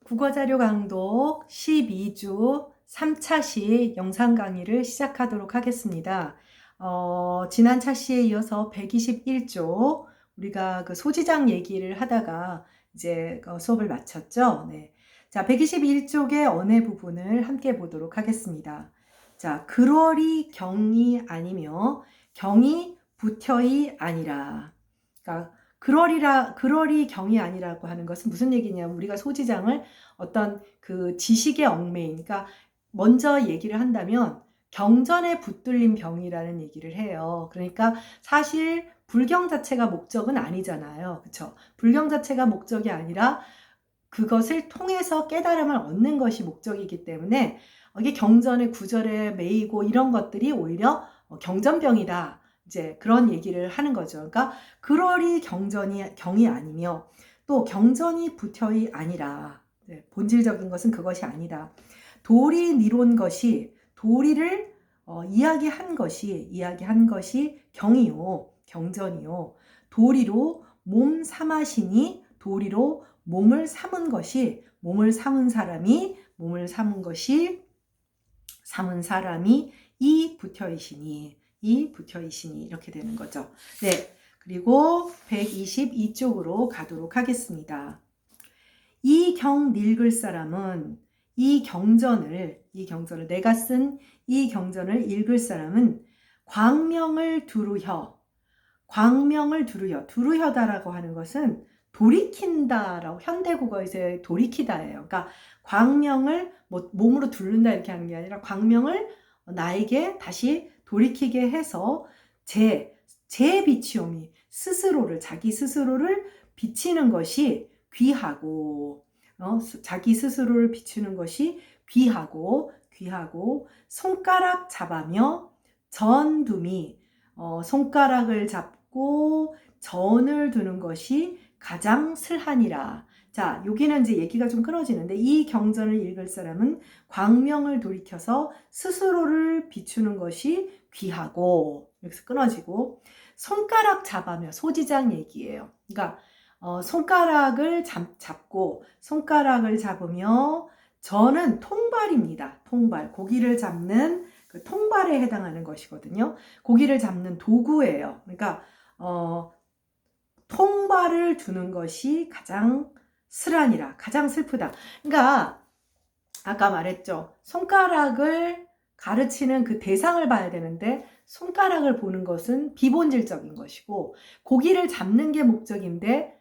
국어자료 강독 12주 3차시 영상 강의를 시작하도록 하겠습니다. 지난 차시에 이어서 121조 우리가 그 소지장 얘기를 하다가 이제 수업을 마쳤죠. 네. 자, 121쪽의 언해 부분을 함께 보도록 하겠습니다. 자, 그러리 경이 아니며 경이 부터이 아니라. 그러니까 그러리 경이 아니라고 하는 것은 무슨 얘기냐면 우리가 소지장을 어떤 그 지식의 얽매인, 그러니까 먼저 얘기를 한다면 경전에 붙들린 병이라는 얘기를 해요. 그러니까 사실 불경 자체가 목적은 아니잖아요. 그렇죠? 불경 자체가 목적이 아니라 그것을 통해서 깨달음을 얻는 것이 목적이기 때문에 이게 경전의 구절에 매이고 이런 것들이 오히려 경전병이다. 이제 그런 얘기를 하는 거죠. 그러니까 그러리 경이 아니며 또 경전이 부터이 아니라 본질적인 것은 그것이 아니다. 도리 니론 것이 도리를 이야기한 것이 경이요 경전이요. 도리로 몸 삼아시니 도리로 몸을 삼은 것이 몸을 삼은 사람이 이 부처이시니 이렇게 되는 거죠. 네. 그리고 122쪽으로 가도록 하겠습니다. 이 경 읽을 사람은 이 경전을 내가 쓴 이 경전을 읽을 사람은 광명을 두루혀다라고 하는 것은 돌이킨다라고 현대국어에서의 돌이키다예요. 그러니까 광명을 몸으로 두른다 이렇게 하는 게 아니라 광명을 나에게 다시 돌이키게 해서 제 비치옴이 자기 스스로를 비치는 것이 귀하고 자기 스스로를 비추는 것이 귀하고 손가락 잡아며 전둠이 손가락을 잡고 전을 두는 것이 가장 슬하니라. 자, 여기는 이제 얘기가 좀 끊어지는데 이 경전을 읽을 사람은 광명을 돌이켜서 스스로를 비추는 것이 귀하고 여기서 끊어지고 손가락 잡아며 소지장 얘기예요. 그러니까 손가락을 잡고 손가락을 잡으며 저는 통발입니다. 통발, 고기를 잡는 그 통발에 해당하는 것이거든요. 고기를 잡는 도구예요. 그러니까 통발을 두는 것이 가장 슬하니라, 가장 슬프다. 그러니까 아까 말했죠. 손가락을 가르치는 그 대상을 봐야 되는데 손가락을 보는 것은 비본질적인 것이고 고기를 잡는 게 목적인데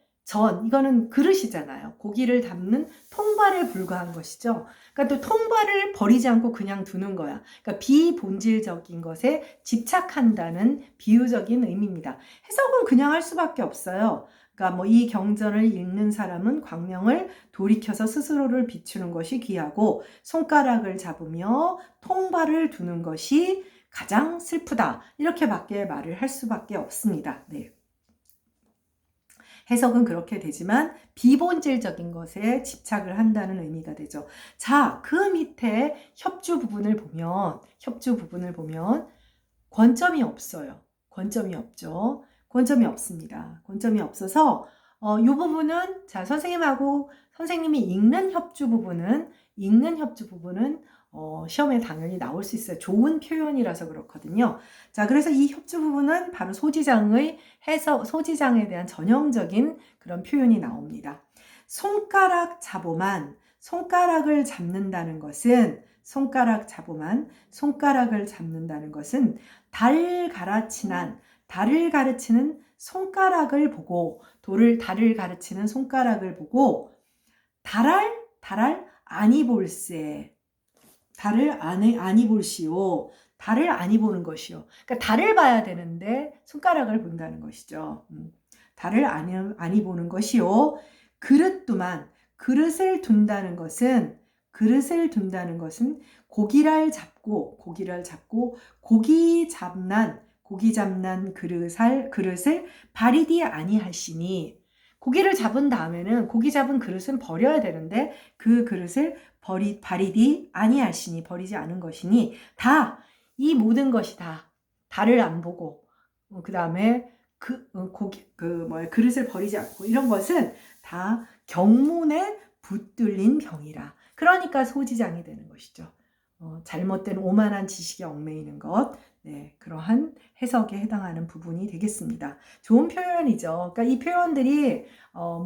이거는 그릇이잖아요. 고기를 담는 통발에 불과한 것이죠. 그러니까 또 통발을 버리지 않고 그냥 두는 거야. 그러니까 비본질적인 것에 집착한다는 비유적인 의미입니다. 해석은 그냥 할 수밖에 없어요. 그러니까 이 경전을 읽는 사람은 광명을 돌이켜서 스스로를 비추는 것이 귀하고 손가락을 잡으며 통발을 두는 것이 가장 슬프다. 이렇게밖에 말을 할 수밖에 없습니다. 네. 해석은 그렇게 되지만 비본질적인 것에 집착을 한다는 의미가 되죠. 자, 그 밑에 협주 부분을 보면 권점이 없어요. 권점이 없죠. 권점이 없습니다. 권점이 없어서 이 부분은 자, 선생님이 읽는 협주 부분은 시험에 당연히 나올 수 있어요. 좋은 표현이라서 그렇거든요. 자, 그래서 이 협주 부분은 바로 소지장에 대한 전형적인 그런 표현이 나옵니다. 손가락을 잡는다는 것은 달을 가르치는 손가락을 보고 달을 가르치는 손가락을 보고 달을 아니 볼세. 달을 아니 볼시오. 달을 아니 보는 것이요. 그러니까 달을 봐야 되는데 손가락을 본다는 것이죠. 달을 아니 보는 것이요. 그릇을 둔다는 것은 고기를 잡고 고기 잡난 그릇을 바리디 아니하시니 고기를 잡은 다음에는 고기 잡은 그릇은 버려야 되는데 그 그릇을 바리디 아니하시니 버리지 않은 것이니 이 모든 것이 달을 안 보고 그 다음에 그릇을 버리지 않고 이런 것은 다 경문에 붙들린 병이라. 그러니까 소지장이 되는 것이죠. 잘못된 오만한 지식에 얽매이는 것. 네, 그러한 해석에 해당하는 부분이 되겠습니다. 좋은 표현이죠. 그러니까 이 표현들이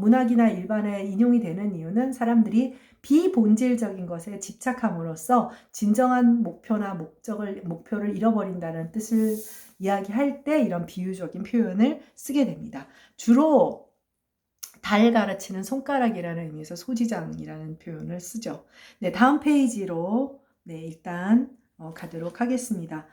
문학이나 일반에 인용이 되는 이유는 사람들이 비본질적인 것에 집착함으로써 진정한 목표나 목표를 잃어버린다는 뜻을 이야기할 때 이런 비유적인 표현을 쓰게 됩니다. 주로 달 가르치는 손가락이라는 의미에서 소지장이라는 표현을 쓰죠. 네, 다음 페이지로 네, 일단 가도록 하겠습니다.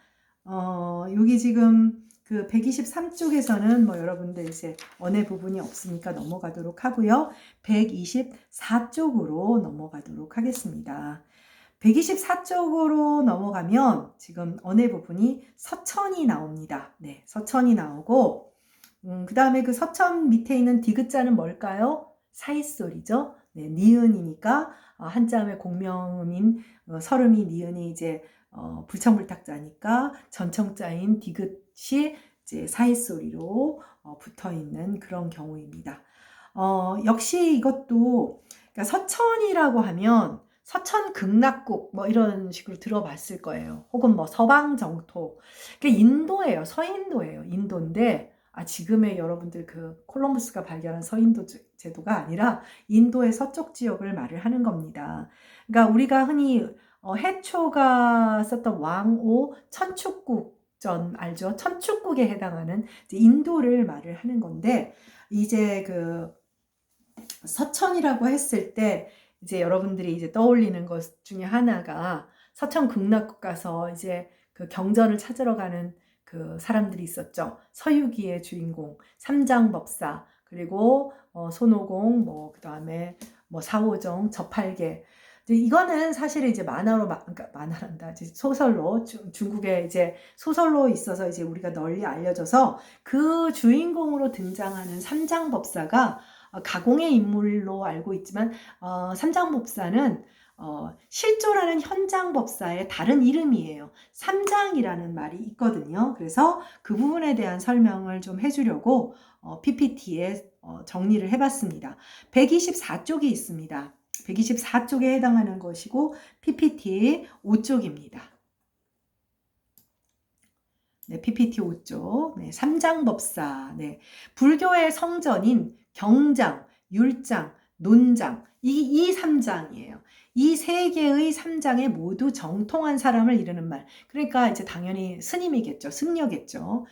여기 지금 그 123쪽에서는 뭐 여러분들 이제 언해 부분이 없으니까 넘어가도록 하고요. 124쪽으로 넘어가도록 하겠습니다. 124쪽으로 넘어가면 지금 언해 부분이 서천이 나옵니다. 네, 서천이 나오고 그 다음에 그 서천 밑에 있는 디귿자는 뭘까요? 사이소리죠. 네, 니은이니까 한자음의 공명음인 설음이 니은이 이제 불청불탁자니까 전청자인 디귿이 이제 사이소리로 붙어 있는 그런 경우입니다. 역시 이것도 그러니까 서천이라고 하면 서천 극락국 뭐 이런 식으로 들어봤을 거예요. 혹은 뭐 서방정토. 그게 인도예요. 서인도예요. 인도인데 지금의 여러분들 그 콜럼버스가 발견한 서인도 제도가 아니라 인도의 서쪽 지역을 말을 하는 겁니다. 그러니까 우리가 흔히 해초가 썼던 왕오 천축국전 알죠? 천축국에 해당하는 이제 인도를 말을 하는 건데 이제 그 서천이라고 했을 때 이제 여러분들이 이제 떠올리는 것 중에 하나가 서천 극락국 가서 이제 그 경전을 찾으러 가는 그 사람들이 있었죠. 서유기의 주인공 삼장법사 그리고 손오공 뭐 그다음에 뭐 사오정 저팔계 이거는 사실 이제 그러니까 만화란다. 이제 소설로 중국에 이제 소설로 있어서 이제 우리가 널리 알려져서 그 주인공으로 등장하는 삼장법사가 가공의 인물로 알고 있지만 삼장법사는 실존하는 현장법사의 다른 이름이에요. 삼장이라는 말이 있거든요. 그래서 그 부분에 대한 설명을 좀 해주려고 PPT에 정리를 해봤습니다. 124쪽이 있습니다. 124쪽에 해당하는 것이고 PPT 5쪽입니다. 네, PPT 5쪽. 네, 삼장법사. 네, 불교의 성전인 경장, 율장, 논장 이 3장이에요. 이 세 개의 3장에 모두 정통한 사람을 이르는 말. 그러니까 이제 당연히 스님이겠죠. 승려겠죠.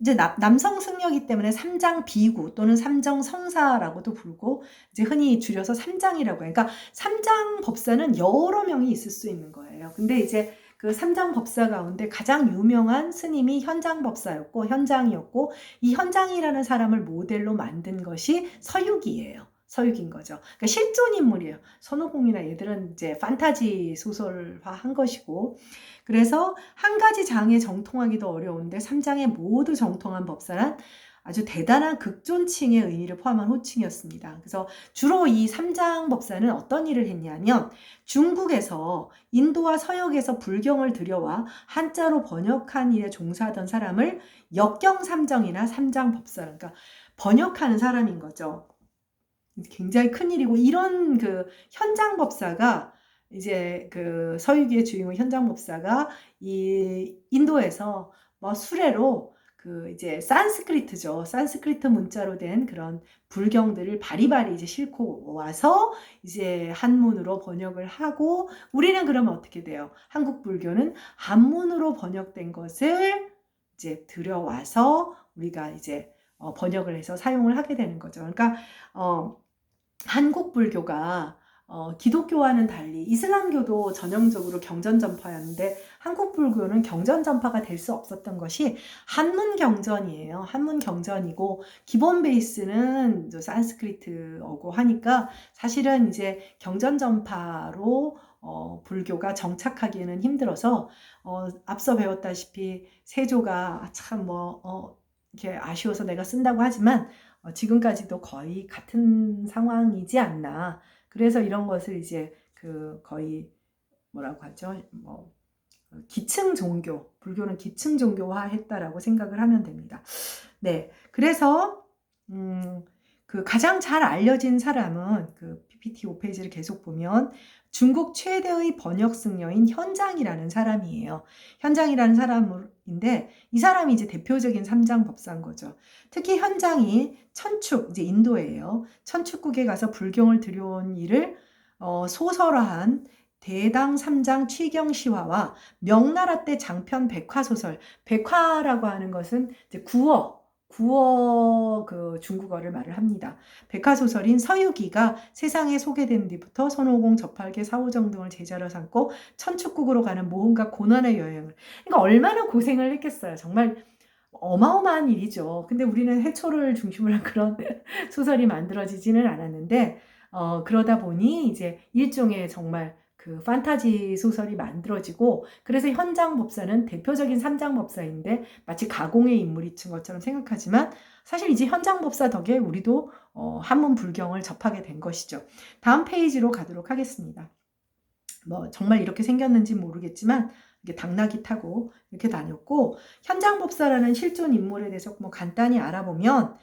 이제 남성 승려이기 때문에 삼장 비구 또는 삼정 성사라고도 부르고 이제 흔히 줄여서 삼장이라고 해요. 그러니까 삼장 법사는 여러 명이 있을 수 있는 거예요. 근데 이제 그 삼장 법사 가운데 가장 유명한 스님이 현장 법사였고 현장이었고 이 현장이라는 사람을 모델로 만든 것이 서유기예요. 서유기인 거죠. 그러니까 실존 인물이에요. 손오공이나 얘들은 이제 판타지 소설화 한 것이고 그래서 한 가지 장에 정통하기도 어려운데 3장에 모두 정통한 법사란 아주 대단한 극존칭의 의미를 포함한 호칭이었습니다. 그래서 주로 이 3장 법사는 어떤 일을 했냐면 중국에서 인도와 서역에서 불경을 들여와 한자로 번역한 일에 종사하던 사람을 역경삼정이나 3장 법사, 그러니까 번역하는 사람인 거죠. 굉장히 큰 일이고 이런 그 현장 법사가 이제 그 서유기의 주인공 현장 법사가 이 인도에서 뭐 수레로 그 이제 산스크리트죠. 산스크리트 문자로 된 그런 불경들을 바리바리 이제 싣고 와서 이제 한문으로 번역을 하고 우리는 그러면 어떻게 돼요? 한국 불교는 한문으로 번역된 것을 이제 들여와서 우리가 이제 번역을 해서 사용을 하게 되는 거죠. 그러니까 한국 불교가 기독교와는 달리 이슬람교도 전형적으로 경전전파였는데 한국 불교는 경전전파가 될 수 없었던 것이 한문 경전이에요. 한문 경전이고 기본 베이스는 산스크리트어고 하니까 사실은 이제 경전전파로 불교가 정착하기에는 힘들어서 앞서 배웠다시피 세조가 참 이렇게 아쉬워서 내가 쓴다고 하지만 지금까지도 거의 같은 상황이지 않나. 그래서 이런 것을 이제 그 거의 뭐라고 하죠? 뭐 기층 종교, 불교는 기층 종교화 했다라고 생각을 하면 됩니다. 네. 그래서 그 가장 잘 알려진 사람은 그 PPT 5페이지를 계속 보면 중국 최대의 번역 승려인 현장이라는 사람이에요. 현장이라는 사람인데 이 사람이 이제 대표적인 삼장 법사인 거죠. 특히 현장이 천축, 이제 인도예요. 천축국에 가서 불경을 들여온 일을 소설화한 대당 삼장 취경시화와 명나라 때 장편 백화소설, 백화라고 하는 것은 이제 구어 그 중국어를 말을 합니다. 백화소설인 서유기가 세상에 소개된 뒤부터 손오공, 저팔계, 사오정 등을 제자로 삼고 천축국으로 가는 모험과 고난의 여행을. 그러니까 얼마나 고생을 했겠어요. 정말 어마어마한 일이죠. 근데 우리는 해초를 중심으로 한 그런 소설이 만들어지지는 않았는데, 그러다 보니 이제 일종의 정말 그 판타지 소설이 만들어지고, 그래서 현장법사는 대표적인 삼장법사인데 마치 가공의 인물인 것처럼 생각하지만 사실 이제 현장법사 덕에 우리도 한문 불경을 접하게 된 것이죠. 다음 페이지로 가도록 하겠습니다. 뭐 정말 이렇게 생겼는지 모르겠지만 이게 당나귀 타고 이렇게 다녔고, 현장법사라는 실존 인물에 대해서 뭐 간단히 알아보면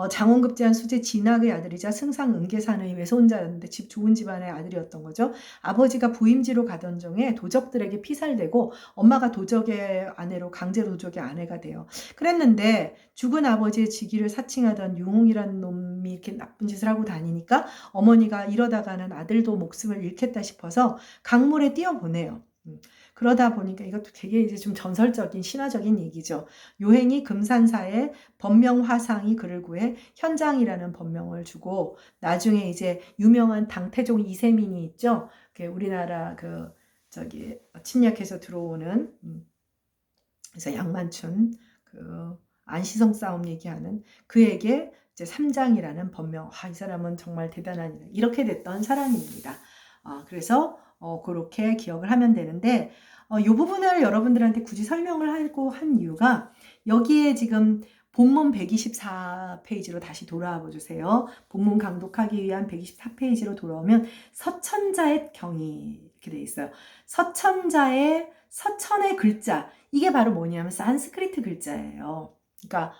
장원급제한 수제 진학의 아들이자 승상 은계산의 외손자였는데 집 좋은 집안의 아들이었던 거죠. 아버지가 부임지로 가던 중에 도적들에게 피살되고 엄마가 도적의 아내로 강제로 도적의 아내가 돼요. 그랬는데 죽은 아버지의 직위를 사칭하던 유홍이라는 놈이 이렇게 나쁜 짓을 하고 다니니까 어머니가 이러다가는 아들도 목숨을 잃겠다 싶어서 강물에 뛰어보내요. 그러다 보니까 이것도 되게 이제 좀 전설적인 신화적인 얘기죠. 요행이 금산사에 법명화상이 그를 구해 현장이라는 법명을 주고, 나중에 이제 유명한 당태종 이세민이 있죠. 우리나라 그 저기 침략해서 들어오는 그래서 양만춘 그 안시성 싸움 얘기하는 그에게 이제 삼장이라는 법명. 이 사람은 정말 대단한 이렇게 됐던 사람입니다. 그래서 그렇게 기억을 하면 되는데, 이 부분을 여러분들한테 굳이 설명을 하고 한 이유가 여기에 지금 본문 124페이지로 다시 돌아와 보주세요. 본문 강독하기 위한 124페이지로 돌아오면 서천자의 경이 이렇게 돼 있어요. 서천의 글자, 이게 바로 뭐냐면 산스크리트 글자예요. 그러니까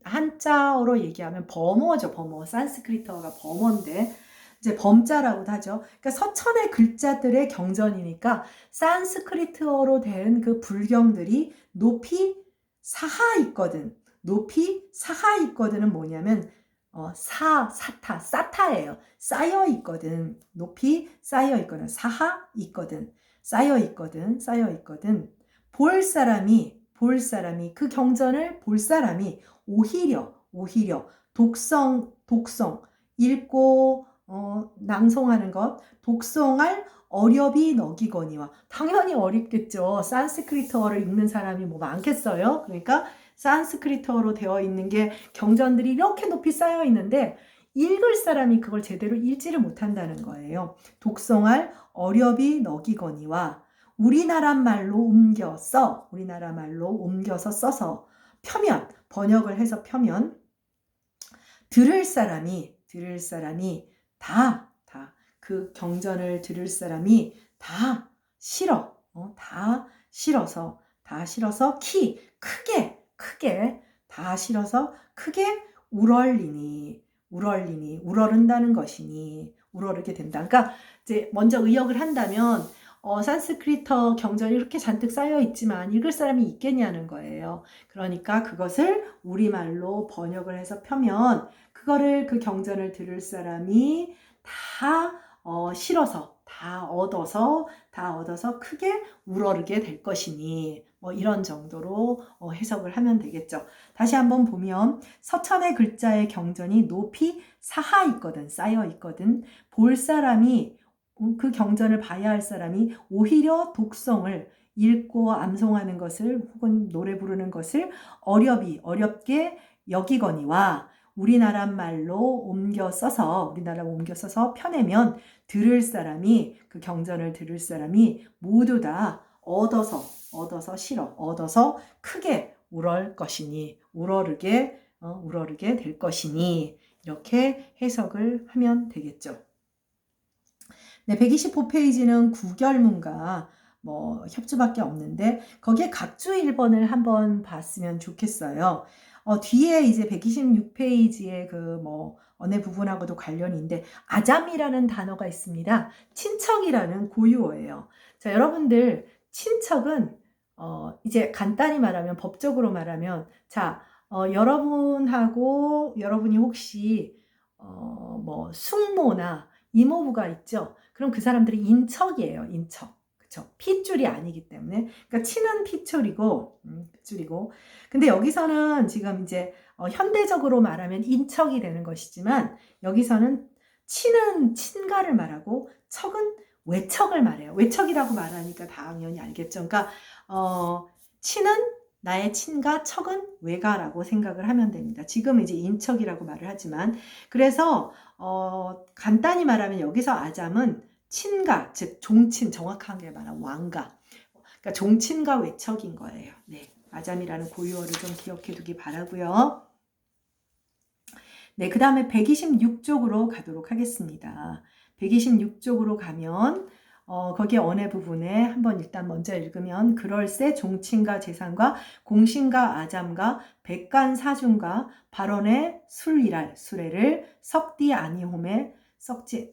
한자어로 얘기하면 범어죠. 범어. 산스크리트어가 범어인데 이제 범자라고도 하죠. 그러니까 서천의 글자들의 경전이니까 산스크리트어로 된 그 불경들이 높이 사하 있거든. 높이 사하 있거든은 뭐냐면 사타예요. 쌓여 있거든. 높이 쌓여 있거든. 사하 있거든. 쌓여 있거든. 볼 사람이 그 경전을 볼 사람이 오히려 독성 읽고 낭송하는 것, 독송할 어렵이 너기거니와. 당연히 어렵겠죠. 산스크리트어를 읽는 사람이 뭐 많겠어요. 그러니까 산스크리트어로 되어 있는 게 경전들이 이렇게 높이 쌓여 있는데 읽을 사람이 그걸 제대로 읽지를 못한다는 거예요. 독송할 어렵이 너기거니와 우리나라 말로 옮겨서 써서 펴면, 번역을 해서 펴면 들을 사람이 다 그 경전을 들을 사람이 다 싫어서 크게 다 싫어서 크게 우러른다는 것이니 우러르게 된다. 그러니까 이제 먼저 의역을 한다면 산스크리트 경전이 이렇게 잔뜩 쌓여 있지만 읽을 사람이 있겠냐는 거예요. 그러니까 그것을 우리말로 번역을 해서 펴면 그거를 그 경전을 들을 사람이 다 싫어서 다 얻어서 크게 우러르게 될 것이니 뭐 이런 정도로 해석을 하면 되겠죠. 다시 한번 보면 서천의 글자의 경전이 높이 사하 있거든, 쌓여 있거든. 볼 사람이 그 경전을 봐야 할 사람이 오히려 독성을 읽고 암송하는 것을 혹은 노래 부르는 것을 어렵게 여기거니와 우리나라 말로 옮겨 써서 펴내면 그 경전을 들을 사람이 모두 다 얻어서 크게 우러르게 될 것이니 이렇게 해석을 하면 되겠죠. 네, 125페이지는 구결문과 협주밖에 없는데 거기에 각주 1번을 한번 봤으면 좋겠어요. 뒤에 이제 126페이지의 그 뭐 어느 부분하고도 관련이 있는데 아잠이라는 단어가 있습니다. 친척이라는 고유어예요. 자, 여러분들 친척은 이제 간단히 말하면 법적으로 말하면 자, 여러분이 혹시 뭐 숙모나 이모부가 있죠. 그럼 그 사람들이 인척이에요. 인척. 그쵸? 핏줄이 아니기 때문에. 그러니까 친은 핏줄이고. 근데 여기서는 지금 이제 현대적으로 말하면 인척이 되는 것이지만 여기서는 친은 친가를 말하고 척은 외척을 말해요. 외척이라고 말하니까 당연히 알겠죠. 그러니까 친은 나의 친가, 척은 외가라고 생각을 하면 됩니다. 지금 이제 인척이라고 말을 하지만 그래서 간단히 말하면 여기서 아잠은 친가, 즉 종친, 정확하게 말하면 왕가. 그러니까 종친과 외척인 거예요. 네, 아잠이라는 고유어를 좀 기억해 두기 바라고요. 네, 그 다음에 126쪽으로 가도록 하겠습니다. 126쪽으로 가면 거기에 언해 부분에 한번 일단 먼저 읽으면 그럴세 종친과 재산과 공신과 아잠과 백관 사중과 발언의 수레를 썩디 아니홈에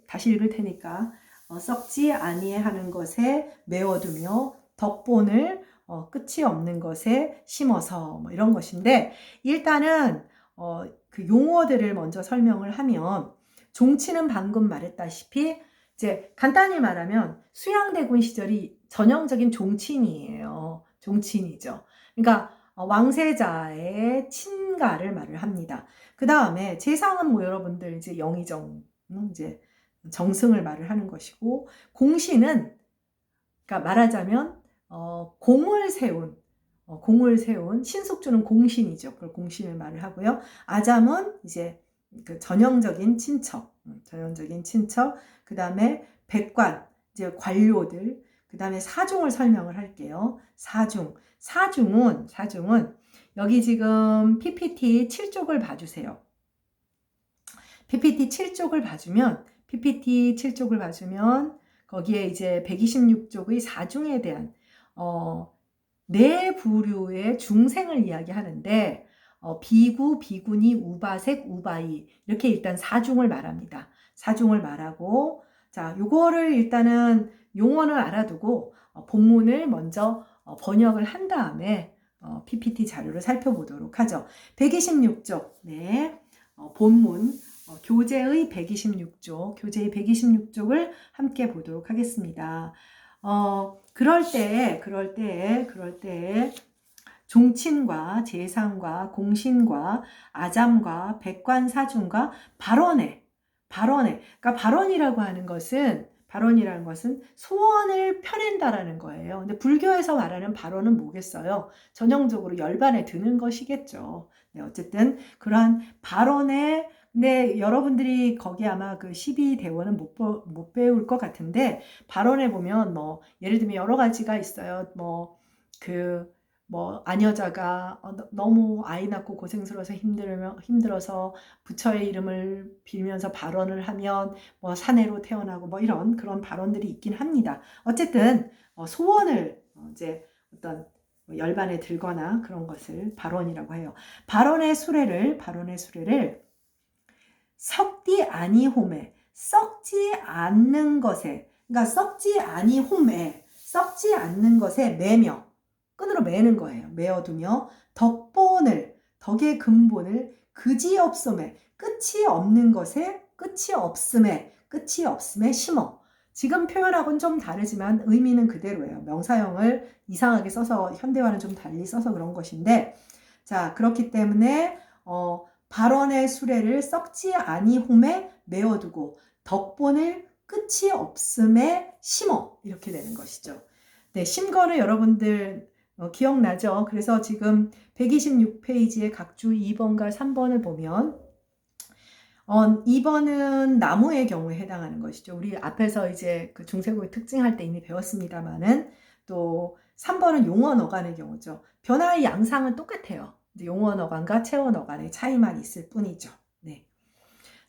다시 읽을 테니까 썩지 아니하는 것에 메워두며 덕본을 끝이 없는 것에 심어서 뭐 이런 것인데 일단은 그 용어들을 먼저 설명을 하면 종치는 방금 말했다시피 이제 간단히 말하면 수양대군 시절이 전형적인 종친이에요. 종친이죠. 그러니까 왕세자의 친가를 말을 합니다. 그 다음에 재상은 뭐 여러분들 이제 영의정 이제 정승을 말을 하는 것이고 공신은 그러니까 말하자면 공을 세운 신숙주는 공신이죠. 그걸 공신을 말을 하고요. 아잠은 이제 그 전형적인 친척, 그 다음에 백관, 이제 관료들, 그 다음에 사중을 설명을 할게요. 사중은 여기 지금 PPT 7쪽을 봐주세요. PPT 7쪽을 봐주면 거기에 이제 126쪽의 사중에 대한 네 부류의 중생을 이야기하는데 비구, 비구니, 우바색, 우바이 이렇게 일단 사중을 말합니다. 사중을 말하고 자, 요거를 일단은 용어는 알아두고 본문을 먼저 번역을 한 다음에 PPT 자료를 살펴보도록 하죠. 126쪽, 네, 본문 교재의 126쪽을 함께 보도록 하겠습니다. 그럴 때 종친과 재상과 공신과 아잠과 백관사중과 발언회. 그러니까 발언이라는 것은 소원을 펴낸다라는 거예요. 근데 불교에서 말하는 발언은 뭐겠어요? 전형적으로 열반에 드는 것이겠죠. 네, 어쨌든 그러한 발언에 근데 여러분들이 거기 아마 그 12대원은 못 배울 것 같은데 발언에 보면 뭐 예를 들면 여러 가지가 있어요. 아녀자가 너무 아이 낳고 고생스러워서 힘들어서 부처의 이름을 빌면서 발언을 하면 뭐 사내로 태어나고 뭐 이런 그런 발언들이 있긴 합니다. 어쨌든 소원을 이제 어떤 열반에 들거나 그런 것을 발언이라고 해요. 발언의 수레를 썩디 아니홈에 썩지 않는 것에 그러니까 썩지 않는 것에 매며 끈으로 매는 거예요. 매어두며 덕의 근본을 그지없음에 끝이 없는 것에 끝이 없음에 심어. 지금 표현하고는 좀 다르지만 의미는 그대로예요. 명사형을 이상하게 써서 현대화는 좀 달리 써서 그런 것인데 자 그렇기 때문에 발언의 수레를 썩지 아니홈에 메어두고 덕본을 끝이 없음에 심어 이렇게 되는 것이죠. 네, 심거는 여러분들 기억나죠? 그래서 지금 126페이지의 각주 2번과 3번을 보면 2번은 나무의 경우에 해당하는 것이죠. 우리 앞에서 이제 그 중세고의 특징할 때 이미 배웠습니다만은 또 3번은 용원 어간의 경우죠. 변화의 양상은 똑같아요. 용원 어간과 체원 어간의 차이만 있을 뿐이죠. 네.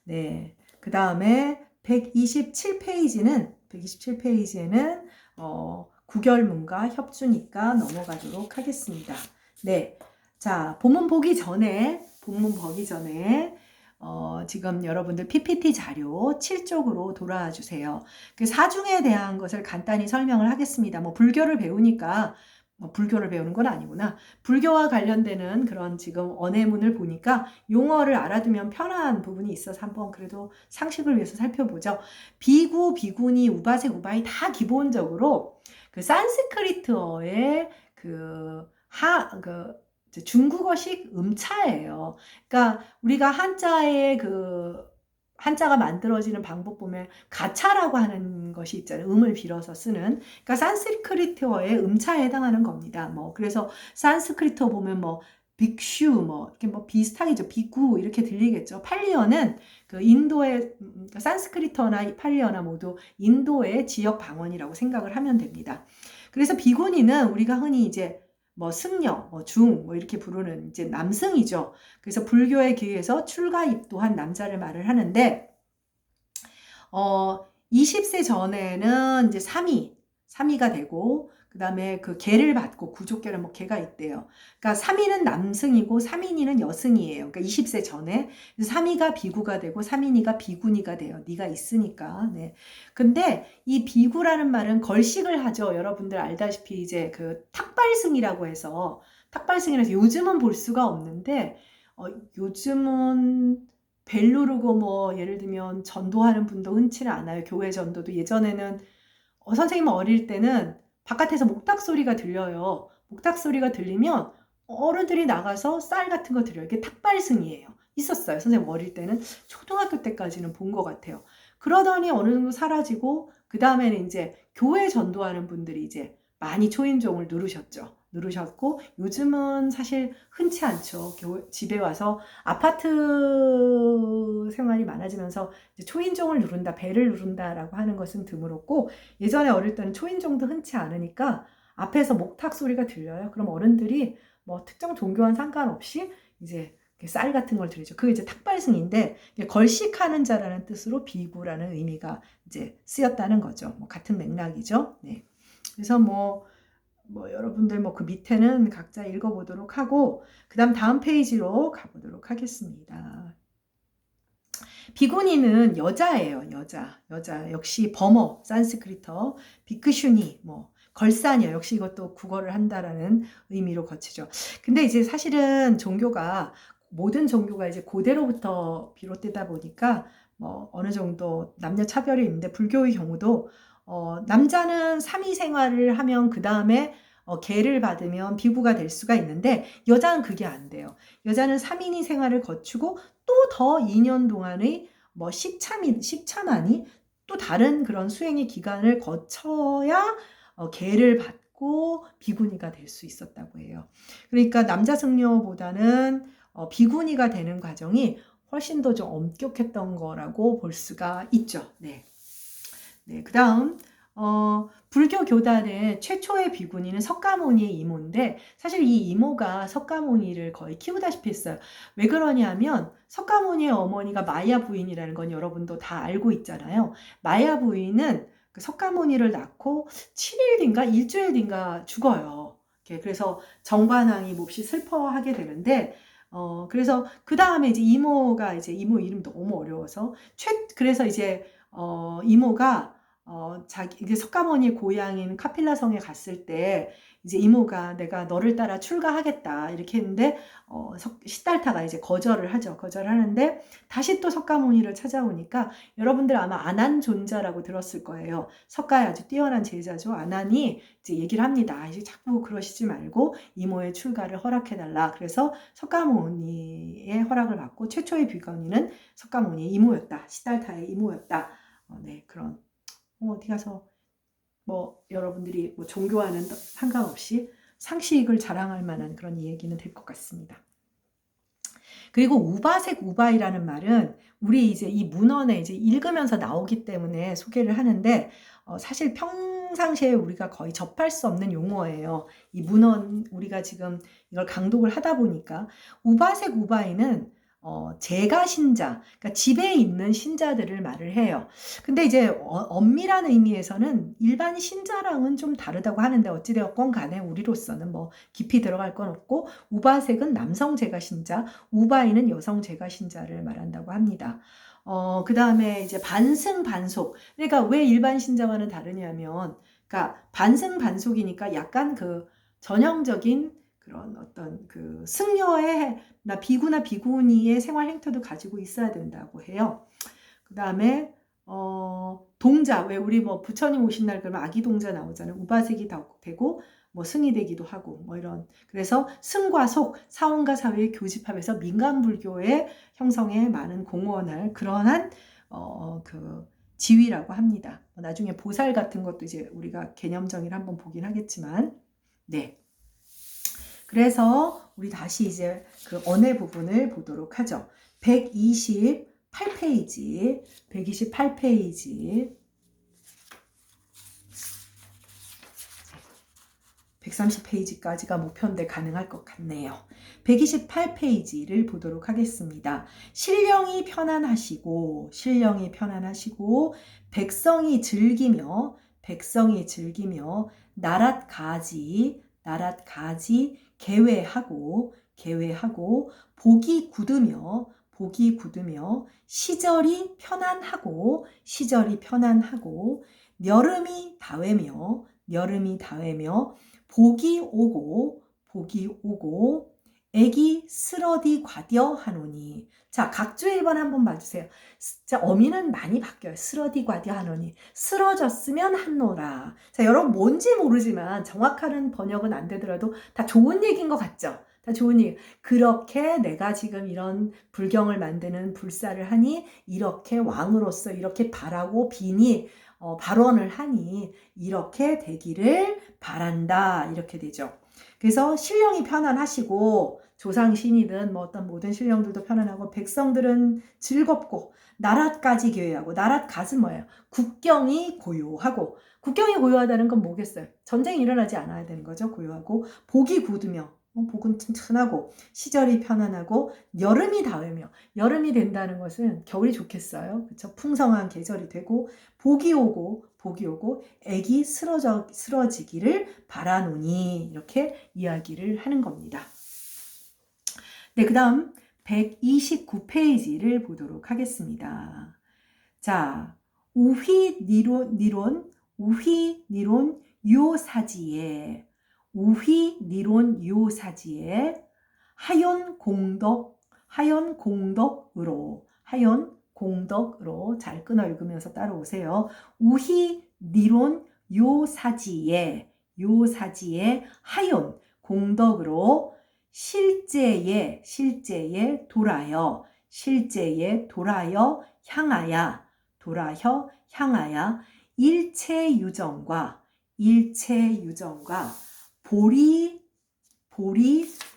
네. 그 다음에 127페이지에는 구결문과 협주니까 넘어가도록 하겠습니다. 네. 자, 본문 보기 전에 지금 여러분들 PPT 자료 7쪽으로 돌아와 주세요. 그 사중에 대한 것을 간단히 설명을 하겠습니다. 뭐 불교를 배우니까 불교를 배우는 건 아니구나. 불교와 관련되는 그런 지금 언해문을 보니까 용어를 알아두면 편한 부분이 있어서 한번 그래도 상식을 위해서 살펴보죠. 비구, 비구니, 우바색, 우바이 다 기본적으로 그 산스크리트어의 중국어식 음차예요. 그러니까 우리가 한자가 만들어지는 방법 보면 가차라고 하는 것이 있잖아요. 음을 빌어서 쓰는. 그러니까 산스크리트어의 음차에 해당하는 겁니다. 그래서 산스크리트어 보면 빅슈 이렇게 비슷하겠죠. 비구 이렇게 들리겠죠. 팔리어는 그 인도의 산스크리트어나 팔리어나 모두 인도의 지역 방언이라고 생각을 하면 됩니다. 그래서 비구니는 우리가 흔히 이제 승려, 중, 이렇게 부르는 이제 남승이죠. 그래서 불교에 기해서 출가 입도한 남자를 말을 하는데, 20세 전에는 이제 삼이가 되고, 그 다음에 그 계를 받고 구족계는 계가 있대요. 그러니까 삼이는 남승이고 삼인이는 여승이에요. 그러니까 20세 전에 삼이가 비구가 되고 삼인이가 비구니가 돼요. 네가 있으니까. 네. 근데 이 비구라는 말은 걸식을 하죠. 여러분들 알다시피 이제 그 탁발승이라고 해서 요즘은 볼 수가 없는데 요즘은 벨 누르고 예를 들면 전도하는 분도 흔치는 않아요. 교회 전도도 예전에는 선생님 어릴 때는 바깥에서 목탁 소리가 들려요. 목탁 소리가 들리면 어른들이 나가서 쌀 같은 거 드려요. 이게 탁발승이에요. 있었어요. 선생님 어릴 때는 초등학교 때까지는 본 것 같아요. 그러더니 어느 정도 사라지고 그 다음에는 이제 교회 전도하는 분들이 이제 많이 초인종을 누르셨고 요즘은 사실 흔치 않죠. 집에 와서 아파트 생활이 많아지면서 이제 초인종을 누른다, 벨을 누른다라고 하는 것은 드물었고 예전에 어릴 때는 초인종도 흔치 않으니까 앞에서 목탁 소리가 들려요. 그럼 어른들이 특정 종교와는 상관없이 이제 쌀 같은 걸 드리죠. 그게 이제 탁발승인데 걸식하는 자라는 뜻으로 비구라는 의미가 이제 쓰였다는 거죠. 같은 맥락이죠. 네. 그래서 여러분들 그 밑에는 각자 읽어보도록 하고 그 다음 페이지로 가보도록 하겠습니다. 비구니는 여자예요. 여자 역시 범어 산스크리터 비크슈니 걸사녀 역시 이것도 국어를 한다라는 의미로 거치죠. 근데 이제 사실은 모든 종교가 이제 고대로부터 비롯되다 보니까 어느 정도 남녀 차별이 있는데 불교의 경우도 남자는 삼위 생활을 하면 그 다음에 계를 받으면 비구가 될 수가 있는데 여자는 그게 안 돼요. 여자는 3인이 생활을 거치고 또 더 2년 동안의 식차만이 또 다른 그런 수행의 기간을 거쳐야 계를 받고 비구니가 될 수 있었다고 해요. 그러니까 남자 승려보다는 비구니가 되는 과정이 훨씬 더 좀 엄격했던 거라고 볼 수가 있죠. 네. 그 다음 불교 교단의 최초의 비구니는 석가모니의 이모인데 사실 이 이모가 석가모니를 거의 키우다시피 했어요. 왜 그러냐면 석가모니의 어머니가 마야 부인이라는 건 여러분도 다 알고 있잖아요. 마야 부인은 그 석가모니를 낳고 7일 뒤인가 일주일 뒤인가 죽어요. 그래서 정반왕이 몹시 슬퍼하게 되는데 그래서 그 다음에 이제 이모 이름도 너무 어려워서 그래서 이제 이모가 이제 석가모니의 고향인 카필라성에 갔을 때 이제 이모가 내가 너를 따라 출가하겠다 이렇게 했는데 시달타가 이제 거절을 하는데 다시 또 석가모니를 찾아오니까 여러분들 아마 아난존자라고 들었을 거예요. 석가의 아주 뛰어난 제자죠. 아난이 이제 얘기를 합니다. 이제 자꾸 그러시지 말고 이모의 출가를 허락해달라. 그래서 석가모니의 허락을 받고 최초의 비구니는 석가모니의 이모였다. 시달타의 이모였다. 네, 그런 어디 가서 여러분들이 종교와는 상관없이 상식을 자랑할 만한 그런 얘기는 될 것 같습니다. 그리고 우바색 우바이라는 말은 우리 이제 이 문헌에 이제 읽으면서 나오기 때문에 소개를 하는데 사실 평상시에 우리가 거의 접할 수 없는 용어예요. 이 문헌 우리가 지금 이걸 강독을 하다 보니까 우바색 우바이는 제가 신자, 그러니까 집에 있는 신자들을 말을 해요. 근데 이제 엄밀한 의미에서는 일반 신자랑은 좀 다르다고 하는데 어찌되었건 간에 우리로서는 뭐 깊이 들어갈 건 없고, 우바색은 남성 제가 신자, 우바이는 여성 제가 신자를 말한다고 합니다. 그 다음에 이제 반승반속. 그러니까 왜 일반 신자와는 다르냐면, 그러니까 반승반속이니까 약간 그 전형적인 그런 어떤 그 승려의 비구나 비구니의 생활 행태도 가지고 있어야 된다고 해요. 그 다음에 동자, 왜 우리 뭐 부처님 오신 날 그러면 아기 동자 나오잖아요. 우바색이 되고 뭐 승이 되기도 하고 뭐 이런. 그래서 승과 속, 사원과 사회의 교집합에서 민간 불교의 형성에 많은 공헌할 그러한 그 지위라고 합니다. 나중에 보살 같은 것도 이제 우리가 개념 정의를 한번 보긴 하겠지만, 네. 그래서 우리 다시 이제 그 언해 부분을 보도록 하죠. 128페이지, 128페이지, 130페이지까지가 목표인데 가능할 것 같네요. 128페이지를 보도록 하겠습니다. 신령이 편안하시고, 백성이 즐기며, 나랏가지, 개회하고, 복이 굳으며, 시절이 편안하고, 여름이 다외며, 복이 오고, 애기 쓰러디 과디어하노니. 자, 각주 1번 한번 봐주세요. 자, 어미는 많이 바뀌어요. 쓰러디 과디어하노니. 쓰러졌으면 한노라. 자, 여러분 뭔지 모르지만 정확한 번역은 안 되더라도 다 좋은 얘기인 것 같죠? 다 좋은 얘기. 그렇게 내가 지금 이런 불경을 만드는 불사를 하니, 이렇게 왕으로서 이렇게 바라고 비니, 발언을 하니 이렇게 되기를 바란다. 이렇게 되죠. 그래서 신령이 편안하시고, 조상신이든 뭐 어떤 모든 신령들도 편안하고, 백성들은 즐겁고, 나랏가지 교회하고, 나랏갓은 뭐예요? 국경이 고요하다는 건 뭐겠어요? 전쟁이 일어나지 않아야 되는 거죠. 고요하고, 복이 굳으며, 복은 튼튼하고, 시절이 편안하고, 여름이 다외며, 여름이 된다는 것은 겨울이 좋겠어요. 그렇죠? 풍성한 계절이 되고, 복이 오고, 애기 쓰러지기를 바라노니, 이렇게 이야기를 하는 겁니다. 네, 그 다음 129페이지를 보도록 하겠습니다. 자, 우휘니론 요사지에, 하연 공덕으로 잘 끊어 읽으면서 따라오세요. 우휘니론 요사지에 하연 공덕으로 실제에 돌아여 향하야 일체유정과 보리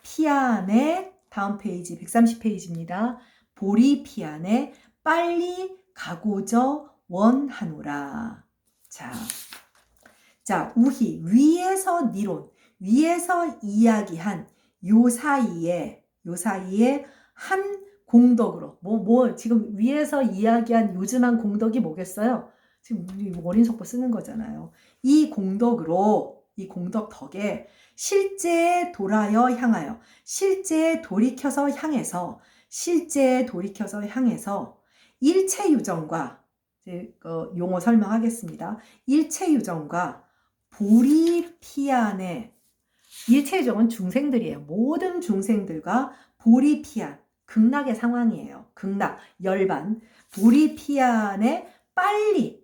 피안에, 다음 페이지 130페이지입니다. 보리 피안에 빨리 가고저 원하노라. 자, 우희, 위에서 이야기한 요 사이에 한 공덕으로, 지금 위에서 이야기한 요즘한 공덕이 뭐겠어요? 지금 원인속보 쓰는 거잖아요. 이 공덕 덕에 실제에 돌아여 향하여, 실제에 돌이켜서 향해서 일체유정과, 용어 설명하겠습니다. 일체유정과 보리피안에, 일체유정은 중생들이에요. 모든 중생들과 보리피안, 극락의 상황이에요. 극락, 열반, 보리피안에 빨리,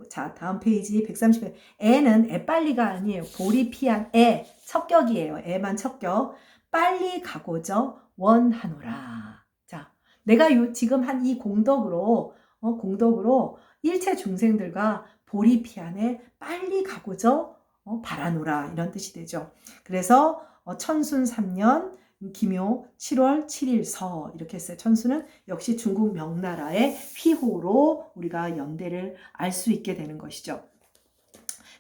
자, 다음 페이지 130페이지. 애는 애빨리가 아니에요. 보리피안, 첩격이에요. 애만 첩격. 빨리 가고저 원하노라. 자, 내가 지금 한 이 공덕으로 일체 중생들과 보리피안에 빨리 가고저 바라노라. 이런 뜻이 되죠. 그래서 천순 3년 기묘 7월 7일 서, 이렇게 했어요. 천수는 역시 중국 명나라의 휘호로 우리가 연대를 알 수 있게 되는 것이죠.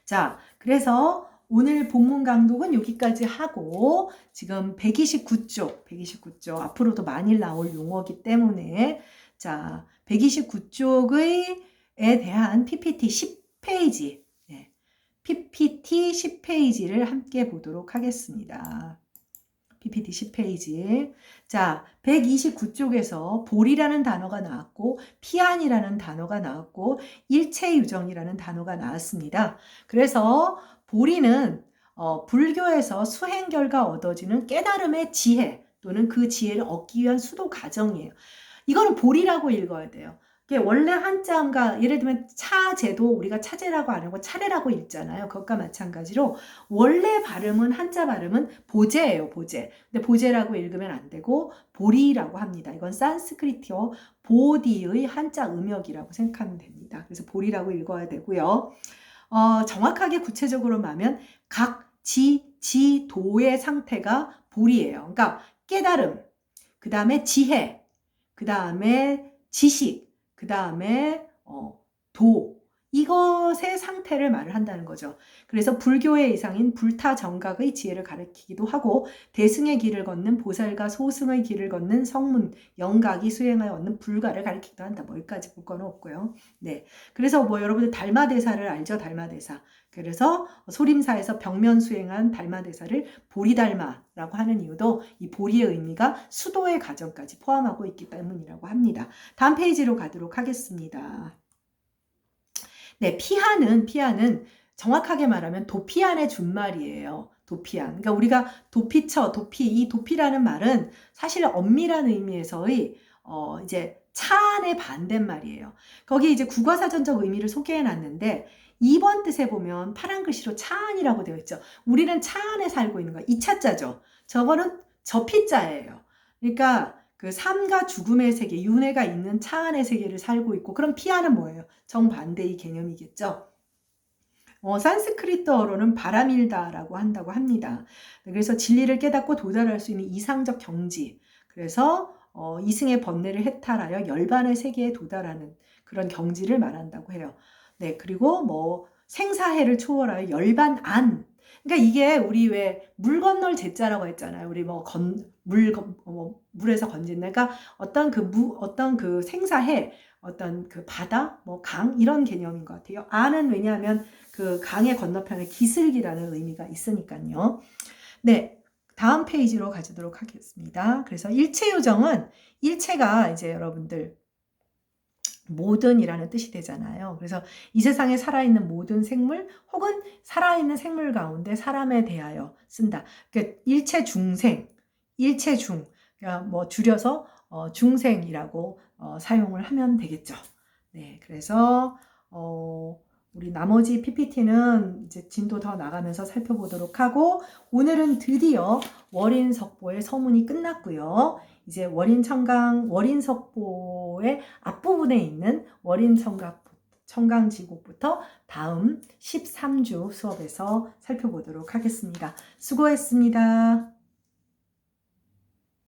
자, 그래서 오늘 본문 강독은 여기까지 하고 지금 129쪽 앞으로도 많이 나올 용어이기 때문에 자 129쪽에 대한 PPT 10페이지 PPT 10페이지를 함께 보도록 하겠습니다. PPT 10페이지. 자, 129쪽에서 볼이라는 단어가 나왔고 피안이라는 단어가 나왔고 일체유정이라는 단어가 나왔습니다. 그래서 볼이는 불교에서 수행 결과 얻어지는 깨달음의 지혜 또는 그 지혜를 얻기 위한 수도 과정이에요. 이거는 볼이라고 읽어야 돼요. 원래 한자음과 예를 들면 차제도 우리가 차제라고 안 하고 차례라고 읽잖아요. 그것과 마찬가지로 원래 발음은 한자 발음은 보제예요. 보제. 근데 보제라고 읽으면 안 되고 보리라고 합니다. 이건 산스크리트어 보디의 한자 음역이라고 생각하면 됩니다. 그래서 보리라고 읽어야 되고요. 정확하게 구체적으로 말하면 각 지, 도의 상태가 볼이에요. 그러니까 깨달음, 그 다음에 지혜, 그 다음에 지식, 그 다음에 도 이것의 상태를 말을 한다는 거죠. 그래서 불교의 이상인 불타정각의 지혜를 가리키기도 하고 대승의 길을 걷는 보살과 소승의 길을 걷는 성문, 영각이 수행하여 얻는 불가를 가리키기도 한다. 뭐 여기까지 볼 건 없고요. 네, 그래서 뭐 여러분들 달마대사를 알죠? 달마대사. 그래서 소림사에서 벽면 수행한 달마대사를 보리달마라고 하는 이유도 이 보리의 의미가 수도의 과정까지 포함하고 있기 때문이라고 합니다. 다음 페이지로 가도록 하겠습니다. 네, 피하는 정확하게 말하면 도피안의 준말이에요. 도피안. 그러니까 우리가 도피처, 이 도피라는 말은 사실 엄밀한 의미에서의 이제 차안의 반대말이에요. 거기 이제 국어사전적 의미를 소개해 놨는데 2번 뜻에 보면 파란 글씨로 차안이라고 되어 있죠. 우리는 차안에 살고 있는 거야. 2차자죠. 저거는 저피자예요. 그러니까 그 삶과 죽음의 세계, 윤회가 있는 차안의 세계를 살고 있고, 그럼 피안은 뭐예요? 정반대의 개념이겠죠. 산스크리트어로는 바람일다라고 한다고 합니다. 그래서 진리를 깨닫고 도달할 수 있는 이상적 경지. 그래서 이승의 번뇌를 해탈하여 열반의 세계에 도달하는 그런 경지를 말한다고 해요. 네, 그리고 뭐 생사해를 초월하여 열반안. 그러니까 이게 우리 왜 물 건널 제자라고 했잖아요. 우리 뭐 물에서 건진다. 그러니까 어떤 그 생사해, 어떤 그 바다, 뭐 강 이런 개념인 것 같아요. 안은 왜냐하면 그 강의 건너편에 기슭이라는 의미가 있으니까요. 네, 다음 페이지로 가지도록 하겠습니다. 그래서 일체요정은 일체가 이제 여러분들 모든이라는 뜻이 되잖아요. 그래서 이 세상에 살아있는 모든 생물 혹은 살아있는 생물 가운데 사람에 대하여 쓴다. 그러니까 일체중생, 일체중, 그러니까 뭐 줄여서 중생이라고 사용을 하면 되겠죠. 네, 그래서 우리 나머지 PPT는 이제 진도 더 나가면서 살펴보도록 하고 오늘은 드디어 월인석보의 서문이 끝났고요. 이제 월인석보의 앞부분에 있는 청강지곡부터 다음 13주 수업에서 살펴보도록 하겠습니다. 수고했습니다.